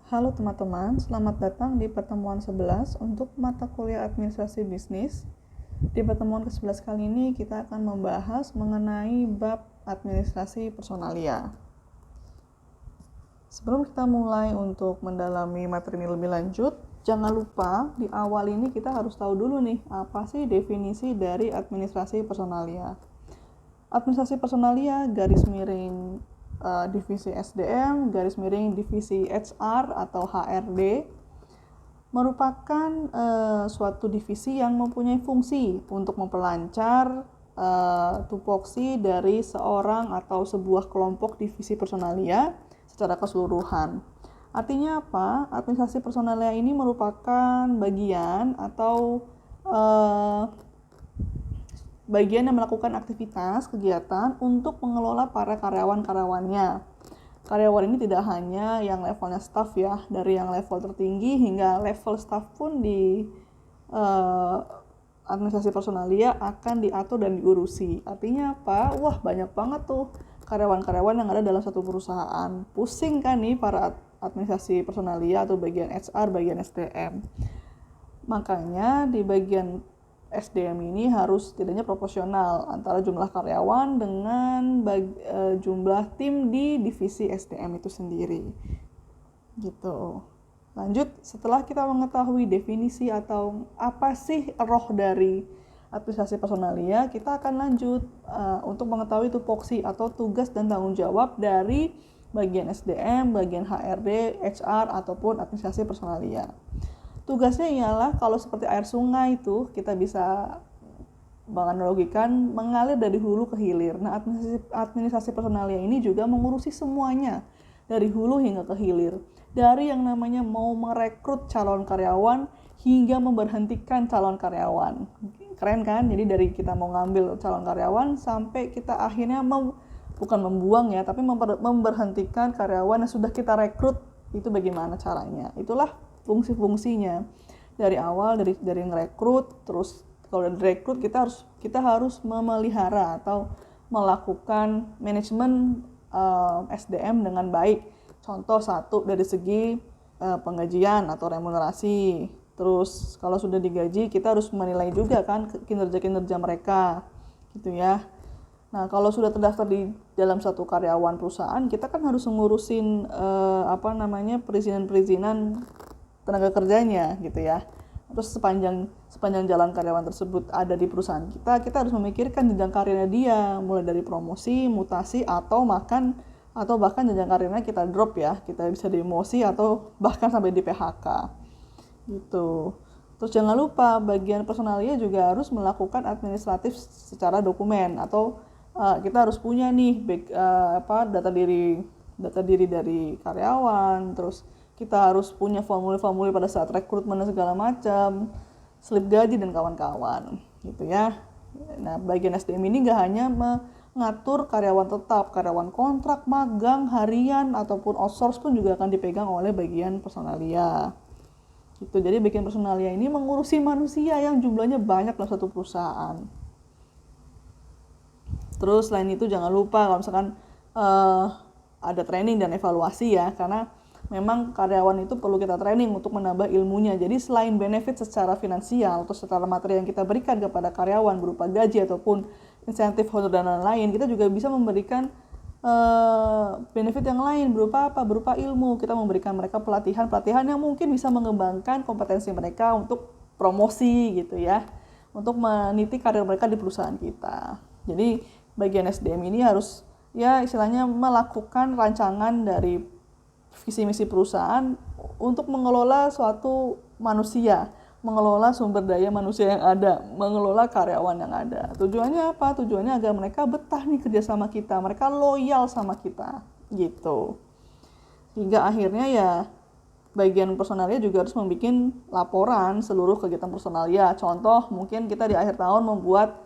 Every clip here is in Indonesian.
Halo teman-teman, selamat datang di pertemuan 11 untuk mata kuliah administrasi bisnis. Di pertemuan ke-11 kali ini kita akan membahas mengenai bab administrasi personalia. Sebelum kita mulai untuk mendalami materi ini lebih lanjut, jangan lupa di awal ini kita harus tahu dulu nih, apa sih definisi dari administrasi personalia. Administrasi personalia garis miring divisi SDM, garis miring divisi HR atau HRD, merupakan suatu divisi yang mempunyai fungsi untuk memperlancar tupoksi dari seorang atau sebuah kelompok divisi personalia secara keseluruhan. Artinya apa? Administrasi personalia ini merupakan bagian atau bagian yang melakukan aktivitas kegiatan untuk mengelola para karyawan-karyawannya. Karyawan ini tidak hanya yang levelnya staff ya, dari yang level tertinggi hingga level staff pun di administrasi personalia akan diatur dan diurusi. Artinya apa? Wah, banyak banget tuh karyawan-karyawan yang ada dalam satu perusahaan. Pusing kan nih para administrasi personalia atau bagian HR, bagian SDM. Makanya di bagian SDM ini harus setidaknya proporsional antara jumlah karyawan dengan jumlah tim di divisi SDM itu sendiri. Gitu. Lanjut, setelah kita mengetahui definisi atau apa sih roh dari administrasi personalia, kita akan lanjut untuk mengetahui tupoksi atau tugas dan tanggung jawab dari bagian SDM, bagian HRD, HR, ataupun administrasi personalia. Tugasnya ialah kalau seperti air sungai itu kita bisa menganalogikan mengalir dari hulu ke hilir. Nah, administrasi personalia ini juga mengurusi semuanya dari hulu hingga ke hilir. Dari yang namanya mau merekrut calon karyawan hingga memberhentikan calon karyawan. Keren kan? Jadi dari kita mau ngambil calon karyawan sampai kita akhirnya bukan membuang ya, tapi memberhentikan karyawan yang sudah kita rekrut, itu bagaimana caranya. Itulah fungsi-fungsinya dari awal, dari ngerekrut, terus kalau udah direkrut kita harus memelihara atau melakukan manajemen SDM dengan baik. Contoh satu dari segi penggajian atau remunerasi. Terus kalau sudah digaji kita harus menilai juga kan kinerja mereka, gitu ya. Nah, kalau sudah terdaftar di dalam satu karyawan perusahaan, kita kan harus mengurusin perizinan tenaga kerjanya gitu ya. Terus sepanjang jalan karyawan tersebut ada di perusahaan kita harus memikirkan jenjang karirnya dia, mulai dari promosi, mutasi atau bahkan jenjang karirnya kita drop ya, kita bisa demosi atau bahkan sampai di PHK gitu. Terus jangan lupa bagian personalia juga harus melakukan administratif secara dokumen atau kita harus punya nih data diri dari karyawan, terus kita harus punya formulir-formulir pada saat rekrutmen dan segala macam, slip gaji dan kawan-kawan, gitu ya. Nah, bagian SDM ini nggak hanya mengatur karyawan tetap, karyawan kontrak, magang, harian, ataupun outsource pun juga akan dipegang oleh bagian personalia. Gitu. Jadi bagian personalia ini mengurusi manusia yang jumlahnya banyak dalam satu perusahaan. Terus selain itu jangan lupa kalau misalkan ada training dan evaluasi ya, karena memang karyawan itu perlu kita training untuk menambah ilmunya. Jadi selain benefit secara finansial atau secara materi yang kita berikan kepada karyawan berupa gaji ataupun insentif honor dan lain-lain, kita juga bisa memberikan benefit yang lain berupa apa? Berupa ilmu. Kita memberikan mereka pelatihan yang mungkin bisa mengembangkan kompetensi mereka untuk promosi gitu ya, untuk meniti karir mereka di perusahaan kita. Jadi bagian SDM ini harus ya istilahnya melakukan rancangan dari visi misi perusahaan untuk mengelola suatu manusia, mengelola sumber daya manusia yang ada, mengelola karyawan yang ada. Tujuannya apa? Tujuannya agar mereka betah nih kerja sama kita, mereka loyal sama kita, gitu. Hingga akhirnya ya bagian personalia juga harus membuat laporan seluruh kegiatan personalia. Contoh mungkin kita di akhir tahun membuat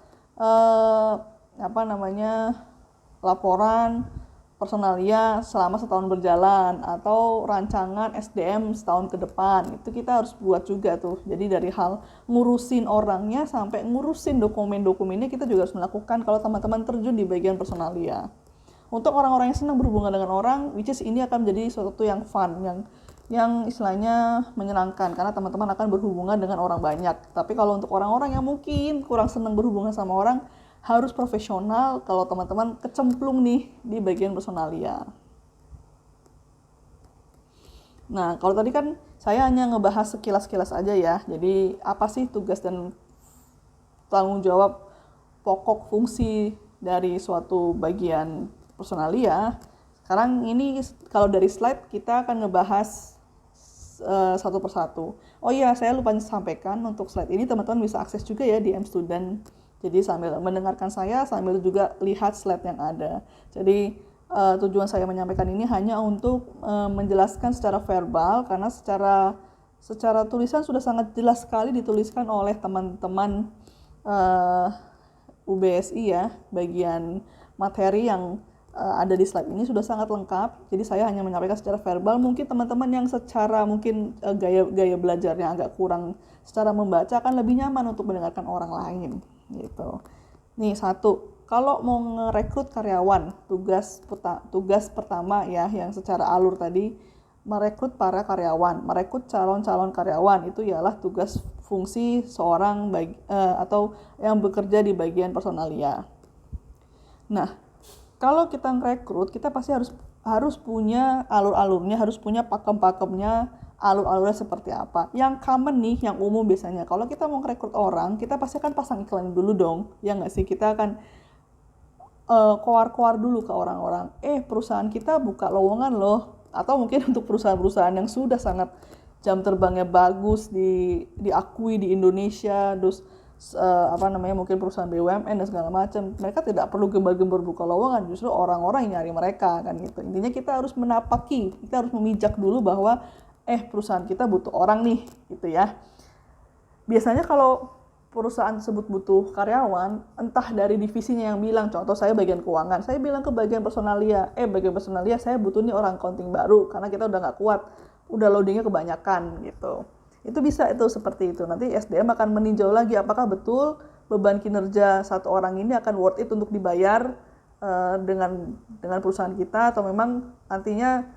laporan personalia selama setahun berjalan atau rancangan SDM setahun ke depan. Itu kita harus buat juga tuh. Jadi dari hal ngurusin orangnya sampai ngurusin dokumen-dokumennya kita juga harus melakukan kalau teman-teman terjun di bagian personalia. Untuk orang-orang yang senang berhubungan dengan orang, which is ini akan menjadi sesuatu yang fun, yang istilahnya menyenangkan karena teman-teman akan berhubungan dengan orang banyak. Tapi kalau untuk orang-orang yang mungkin kurang senang berhubungan sama orang, harus profesional kalau teman-teman kecemplung nih di bagian personalia. Nah, kalau tadi kan saya hanya ngebahas sekilas-kilas aja ya. Jadi apa sih tugas dan tanggung jawab pokok fungsi dari suatu bagian personalia? Sekarang ini kalau dari slide kita akan ngebahas satu persatu. Oh iya, saya lupa sampaikan untuk slide ini teman-teman bisa akses juga ya di mStudent. Jadi sambil mendengarkan saya, sambil juga lihat slide yang ada. Jadi tujuan saya menyampaikan ini hanya untuk menjelaskan secara verbal, karena secara tulisan sudah sangat jelas sekali dituliskan oleh teman-teman UBSI ya, bagian materi yang ada di slide ini sudah sangat lengkap. Jadi saya hanya menyampaikan secara verbal. Mungkin teman-teman yang secara mungkin gaya belajarnya agak kurang secara membaca akan lebih nyaman untuk mendengarkan orang lain gitu. Nih satu, kalau mau ngerekrut karyawan, tugas pertama ya yang secara alur tadi, merekrut para karyawan, merekrut calon-calon karyawan itu ialah tugas fungsi seorang atau yang bekerja di bagian personalia. Nah, kalau kita ngerekrut, kita pasti harus punya alur-alurnya, harus punya pakem-pakemnya, alur-alurnya seperti apa. Yang common nih, yang umum biasanya, kalau kita mau ngerekrut orang, kita pasti akan pasang iklan dulu dong, ya nggak sih? Kita akan koar-koar dulu ke orang-orang, perusahaan kita buka lowongan loh, atau mungkin untuk perusahaan-perusahaan yang sudah sangat jam terbangnya bagus, diakui di Indonesia, terus mungkin perusahaan BUMN dan segala macam, mereka tidak perlu gembar-gembor buka lowongan, justru orang-orang yang nyari mereka kan gitu. Intinya kita harus menapaki, kita harus memijak dulu bahwa perusahaan kita butuh orang nih gitu ya. Biasanya kalau perusahaan tersebut butuh karyawan, entah dari divisinya yang bilang, contoh saya bagian keuangan, saya bilang ke bagian personalia, bagian personalia saya butuh nih orang accounting baru karena kita udah nggak kuat, udah loadingnya kebanyakan gitu. Itu bisa itu seperti itu. Nanti SDM akan meninjau lagi apakah betul beban kinerja satu orang ini akan worth it untuk dibayar dengan perusahaan kita, atau memang nantinya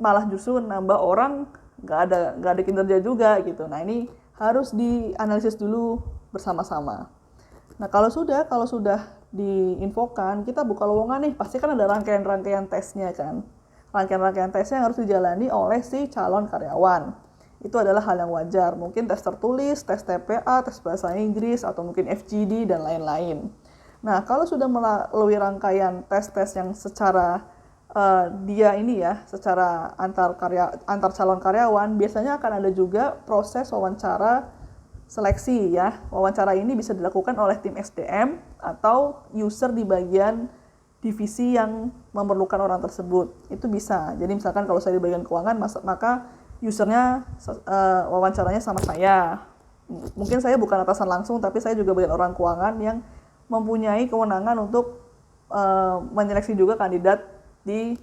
malah justru nambah orang nggak ada kinerja juga gitu. Nah ini harus dianalisis dulu bersama-sama. Nah kalau sudah diinfokan kita buka lowongan nih, pasti kan ada rangkaian tesnya kan. Rangkaian tesnya yang harus dijalani oleh si calon karyawan. Itu adalah hal yang wajar. Mungkin tes tertulis, tes TPA, tes bahasa Inggris, atau mungkin FGD, dan lain-lain. Nah, kalau sudah melalui rangkaian tes-tes yang secara secara antar calon karyawan, biasanya akan ada juga proses wawancara seleksi ya. Wawancara ini bisa dilakukan oleh tim SDM atau user di bagian divisi yang memerlukan orang tersebut. Itu bisa. Jadi misalkan kalau saya di bagian keuangan, maka usernya wawancaranya sama saya. Mungkin saya bukan atasan langsung, tapi saya juga bagian orang keuangan yang mempunyai kewenangan untuk menyeleksi juga kandidat yang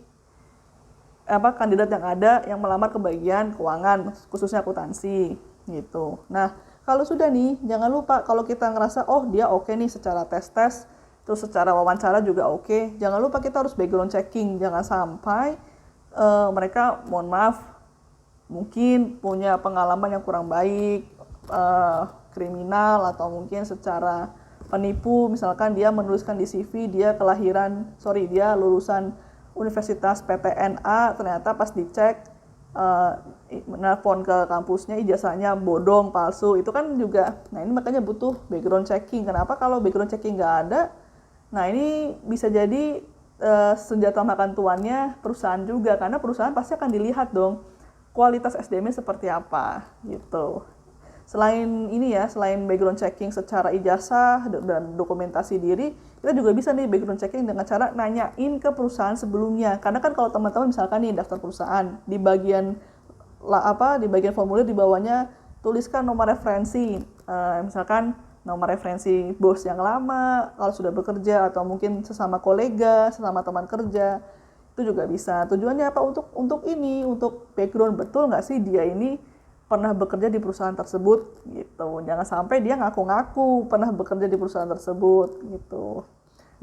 ada yang melamar ke bagian keuangan, khususnya akuntansi gitu. Nah, kalau sudah nih, jangan lupa kalau kita ngerasa dia oke nih secara tes, terus secara wawancara juga oke, jangan lupa kita harus background checking. Jangan sampai mereka, mohon maaf, mungkin punya pengalaman yang kurang baik, kriminal, atau mungkin secara penipu. Misalkan dia menuliskan di CV dia lulusan Universitas PTNA, ternyata pas dicek menelpon ke kampusnya ijazahnya bodong, palsu. Itu kan juga, nah ini makanya butuh background checking. Kenapa? Kalau background checking nggak ada, nah ini bisa jadi senjata makan tuannya perusahaan juga, karena perusahaan pasti akan dilihat dong kualitas SDM-nya seperti apa gitu. Selain background checking secara ijazah dan dokumentasi diri, kita juga bisa nih background checking dengan cara nanyain ke perusahaan sebelumnya. Karena kan kalau teman-teman misalkan nih daftar perusahaan, di bagian formulir di bawahnya tuliskan nomor referensi. Misalkan nomor referensi bos yang lama kalau sudah bekerja, atau mungkin sesama kolega, sesama teman kerja. Itu juga bisa. Tujuannya apa? Untuk background, betul nggak sih dia ini pernah bekerja di perusahaan tersebut gitu. Jangan sampai dia ngaku-ngaku pernah bekerja di perusahaan tersebut gitu.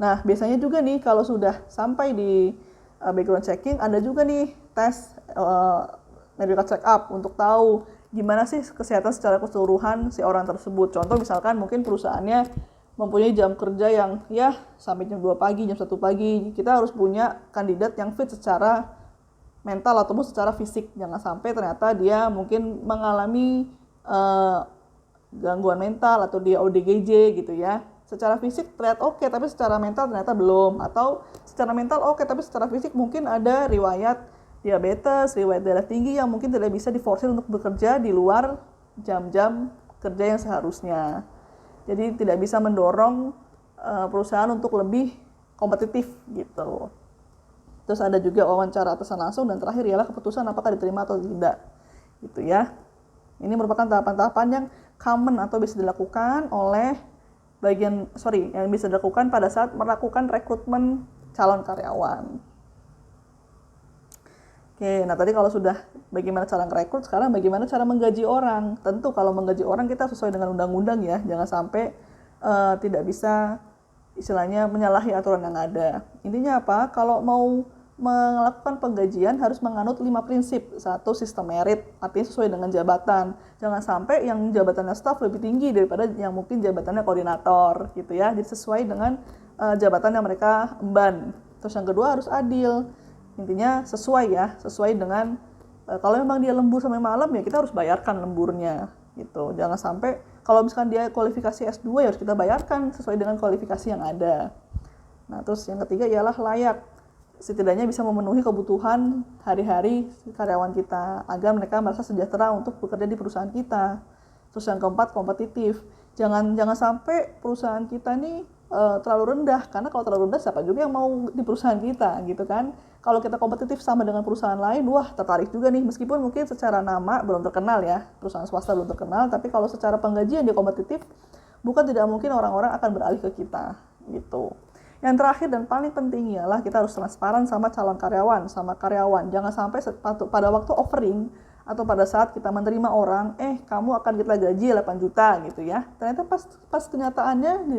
Nah, biasanya juga nih kalau sudah sampai di background checking, ada juga nih tes medical check up untuk tahu gimana sih kesehatan secara keseluruhan si orang tersebut. Contoh misalkan mungkin perusahaannya mempunyai jam kerja yang ya sampai jam 2 pagi, jam 1 pagi. Kita harus punya kandidat yang fit secara mental ataupun secara fisik. Jangan sampai ternyata dia mungkin mengalami gangguan mental atau dia ODGJ gitu ya. Secara fisik terlihat oke, tapi secara mental ternyata belum. Atau secara mental oke, tapi secara fisik mungkin ada riwayat diabetes, riwayat darah tinggi yang mungkin tidak bisa diforsir untuk bekerja di luar jam-jam kerja yang seharusnya. Jadi tidak bisa mendorong perusahaan untuk lebih kompetitif gitu. Terus ada juga wawancara atasan langsung, dan terakhir ialah keputusan apakah diterima atau tidak. Gitu ya. Ini merupakan tahapan-tahapan yang common atau bisa dilakukan oleh yang bisa dilakukan pada saat melakukan rekrutmen calon karyawan. Oke, nah tadi kalau sudah bagaimana cara merekrut, sekarang bagaimana cara menggaji orang. Tentu kalau menggaji orang kita sesuai dengan undang-undang ya, jangan sampai tidak bisa istilahnya menyalahi aturan yang ada. Intinya apa? Kalau mau melakukan penggajian harus menganut 5 prinsip. 1, sistem merit, artinya sesuai dengan jabatan. Jangan sampai yang jabatannya staff lebih tinggi daripada yang mungkin jabatannya koordinator gitu ya. Jadi sesuai dengan jabatan yang mereka emban. Terus yang kedua harus adil. Intinya sesuai dengan kalau memang dia lembur sampai malam ya kita harus bayarkan lemburnya gitu. Jangan sampai kalau misalkan dia kualifikasi S2 ya harus kita bayarkan sesuai dengan kualifikasi yang ada. Nah, terus yang ketiga ialah layak. Setidaknya bisa memenuhi kebutuhan hari-hari karyawan kita agar mereka merasa sejahtera untuk bekerja di perusahaan kita. Terus yang keempat, kompetitif. Jangan sampai perusahaan kita ini terlalu rendah, karena kalau terlalu rendah siapa juga yang mau di perusahaan kita gitu kan. Kalau kita kompetitif sama dengan perusahaan lain, wah tertarik juga nih, meskipun mungkin secara nama belum terkenal ya, perusahaan swasta belum terkenal, tapi kalau secara penggajian dia kompetitif, bukan tidak mungkin orang-orang akan beralih ke kita gitu. Yang terakhir dan paling penting ialah kita harus transparan sama calon karyawan, sama karyawan. Jangan sampai pada waktu offering atau pada saat kita menerima orang, kamu akan kita gaji 8 juta gitu ya. Ternyata pas kenyataannya di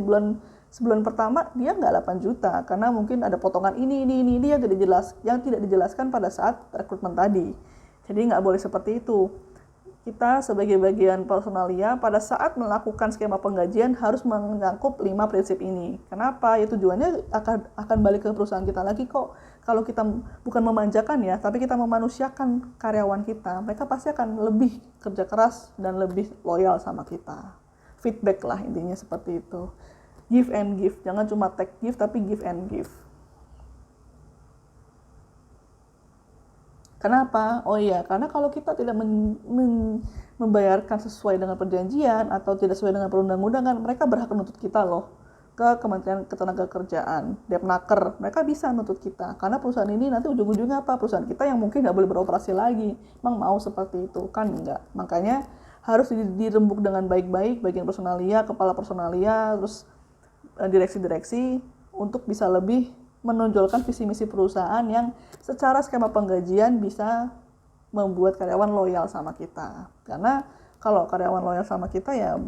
sebulan pertama dia nggak 8 juta karena mungkin ada potongan ini yang tidak dijelaskan pada saat rekrutmen tadi. Jadi nggak boleh seperti itu. Kita sebagai bagian personalia pada saat melakukan skema penggajian harus menyangkup 5 prinsip ini. Kenapa? Ya tujuannya akan balik ke perusahaan kita lagi kok. Kalau kita bukan memanjakan ya, tapi kita memanusiakan karyawan kita, mereka pasti akan lebih kerja keras dan lebih loyal sama kita. Feedback lah intinya seperti itu. Give and give, jangan cuma take give tapi give and give. Kenapa? Oh iya, karena kalau kita tidak membayarkan sesuai dengan perjanjian atau tidak sesuai dengan perundang-undangan, mereka berhak menuntut kita loh ke Kementerian Ketenagakerjaan, Depnaker. Mereka bisa menuntut kita, karena perusahaan ini nanti ujung-ujungnya apa? Perusahaan kita yang mungkin nggak boleh beroperasi lagi. Emang mau seperti itu? Kan enggak. Makanya harus dirembuk dengan baik-baik bagian personalia, kepala personalia, terus direksi-direksi untuk bisa lebih menonjolkan visi misi perusahaan yang secara skema penggajian bisa membuat karyawan loyal sama kita. Karena kalau karyawan loyal sama kita ya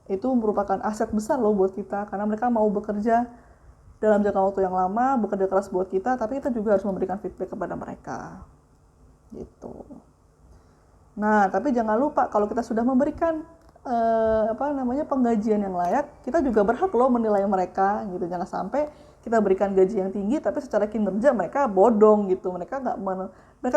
itu merupakan aset besar loh buat kita, karena mereka mau bekerja dalam jangka waktu yang lama, bekerja keras buat kita, tapi kita juga harus memberikan feedback kepada mereka. Gitu. Nah, tapi jangan lupa kalau kita sudah memberikan penggajian yang layak, kita juga berhak loh menilai mereka gitu. Jangan sampai kita berikan gaji yang tinggi tapi secara kinerja mereka bodong gitu. Mereka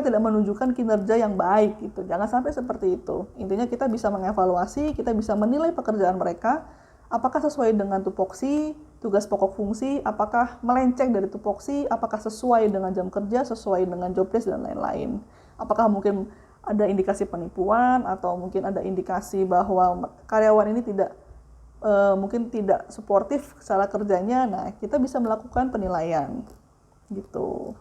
tidak menunjukkan kinerja yang baik gitu. Jangan sampai seperti itu. Intinya kita bisa mengevaluasi, kita bisa menilai pekerjaan mereka apakah sesuai dengan tupoksi, tugas pokok fungsi, apakah melenceng dari tupoksi, apakah sesuai dengan jam kerja, sesuai dengan job desk dan lain-lain. Apakah mungkin ada indikasi penipuan atau mungkin ada indikasi bahwa karyawan ini mungkin tidak suportif secara kerjanya. Nah, kita bisa melakukan penilaian gitu.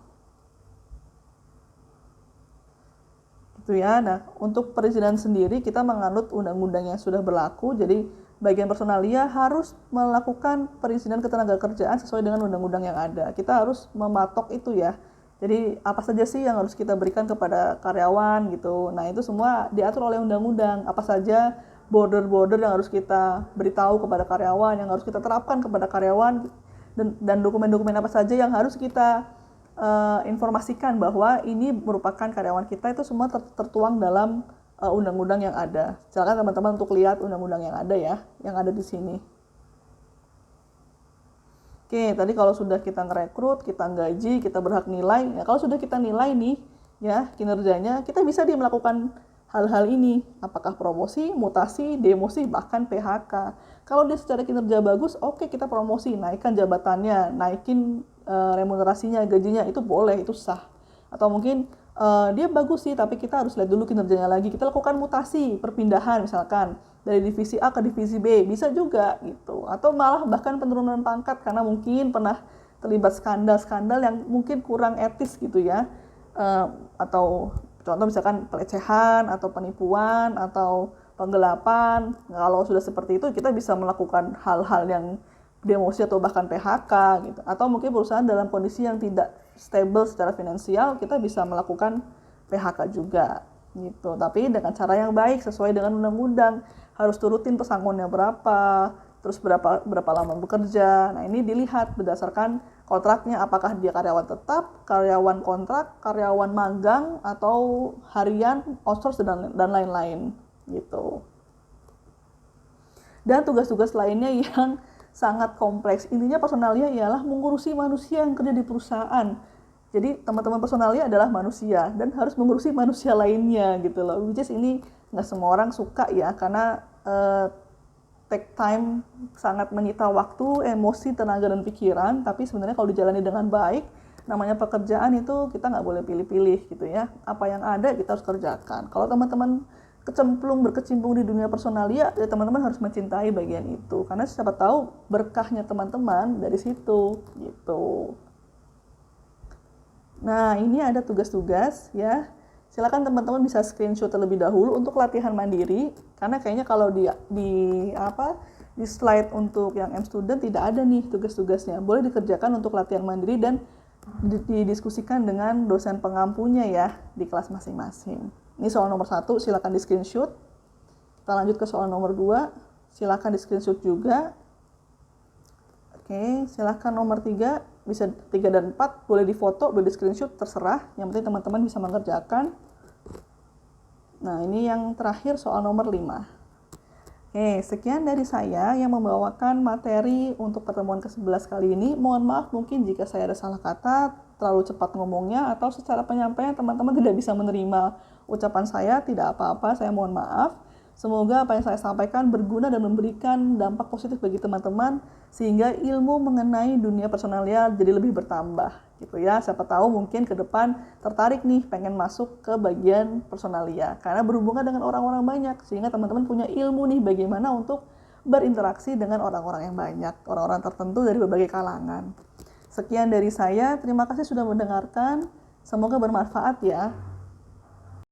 Gitu ya. Nah, untuk perizinan sendiri kita menganut undang-undang yang sudah berlaku. Jadi bagian personalia harus melakukan perizinan ketenagakerjaan sesuai dengan undang-undang yang ada. Kita harus mematok itu ya. Jadi apa saja sih yang harus kita berikan kepada karyawan gitu. Nah, itu semua diatur oleh undang-undang. Apa saja border yang harus kita beritahu kepada karyawan, yang harus kita terapkan kepada karyawan, dan dokumen-dokumen apa saja yang harus kita informasikan bahwa ini merupakan karyawan kita, itu semua tertuang dalam undang-undang yang ada. Silakan teman-teman untuk lihat undang-undang yang ada ya, yang ada di sini. Oke, tadi kalau sudah kita ngerekrut, kita gaji, kita berhak nilai. Ya, kalau sudah kita nilai nih, ya kinerjanya, kita bisa melakukan hal-hal ini. Apakah promosi, mutasi, demosi, bahkan PHK. Kalau dia secara kinerja bagus, oke kita promosi, naikkan jabatannya, naikin remunerasinya, gajinya, itu boleh, itu sah. Atau mungkin dia bagus sih, tapi kita harus lihat dulu kinerjanya lagi. Kita lakukan mutasi, perpindahan misalkan dari divisi A ke divisi B, bisa juga gitu. Atau malah bahkan penurunan pangkat karena mungkin pernah terlibat skandal-skandal yang mungkin kurang etis gitu ya. Atau contoh misalkan pelecehan atau penipuan atau penggelapan. Kalau sudah seperti itu, kita bisa melakukan hal-hal yang demosi atau bahkan PHK gitu. Atau mungkin perusahaan dalam kondisi yang tidak stable secara finansial, kita bisa melakukan PHK juga gitu. Tapi dengan cara yang baik, sesuai dengan undang-undang. Harus turutin pesangonnya berapa, terus berapa lama bekerja. Nah, ini dilihat berdasarkan kontraknya, apakah dia karyawan tetap, karyawan kontrak, karyawan magang, atau harian, outsource, dan lain-lain gitu. Dan tugas-tugas lainnya yang sangat kompleks. Intinya personalia ialah mengurusi manusia yang kerja di perusahaan. Jadi teman-teman personalia adalah manusia dan harus mengurusi manusia lainnya gitu loh. Which is ini nggak semua orang suka ya, karena take time, sangat menyita waktu, emosi, tenaga, dan pikiran. Tapi sebenarnya kalau dijalani dengan baik, namanya pekerjaan itu kita nggak boleh pilih-pilih gitu ya. Apa yang ada kita harus kerjakan. Kalau teman-teman berkecimpung di dunia personalia, ya teman-teman harus mencintai bagian itu. Karena siapa tahu berkahnya teman-teman dari situ gitu. Nah, ini ada tugas-tugas ya. Silakan teman-teman bisa screenshot terlebih dahulu untuk latihan mandiri, karena kayaknya kalau di slide untuk yang M-Student tidak ada nih tugas-tugasnya. Boleh dikerjakan untuk latihan mandiri dan didiskusikan dengan dosen pengampunya ya di kelas masing-masing. Ini soal nomor 1, silakan di screenshot. Kita lanjut ke soal nomor 2, silakan di screenshot juga. Oke, silakan nomor 3, bisa 3 dan 4, boleh difoto, boleh di screenshot, terserah. Yang penting teman-teman bisa mengerjakan. Nah, ini yang terakhir soal nomor 5. Oke, sekian dari saya yang membawakan materi untuk pertemuan ke-11 kali ini. Mohon maaf mungkin jika saya ada salah kata, terlalu cepat ngomongnya, atau secara penyampaian teman-teman tidak bisa menerima ucapan saya, tidak apa-apa, saya mohon maaf. Semoga apa yang saya sampaikan berguna dan memberikan dampak positif bagi teman-teman, sehingga ilmu mengenai dunia personalia jadi lebih bertambah gitu ya. Siapa tahu mungkin ke depan tertarik nih pengen masuk ke bagian personalia karena berhubungan dengan orang-orang banyak, sehingga teman-teman punya ilmu nih bagaimana untuk berinteraksi dengan orang-orang yang banyak, orang-orang tertentu dari berbagai kalangan. Sekian dari saya, terima kasih sudah mendengarkan, semoga bermanfaat ya.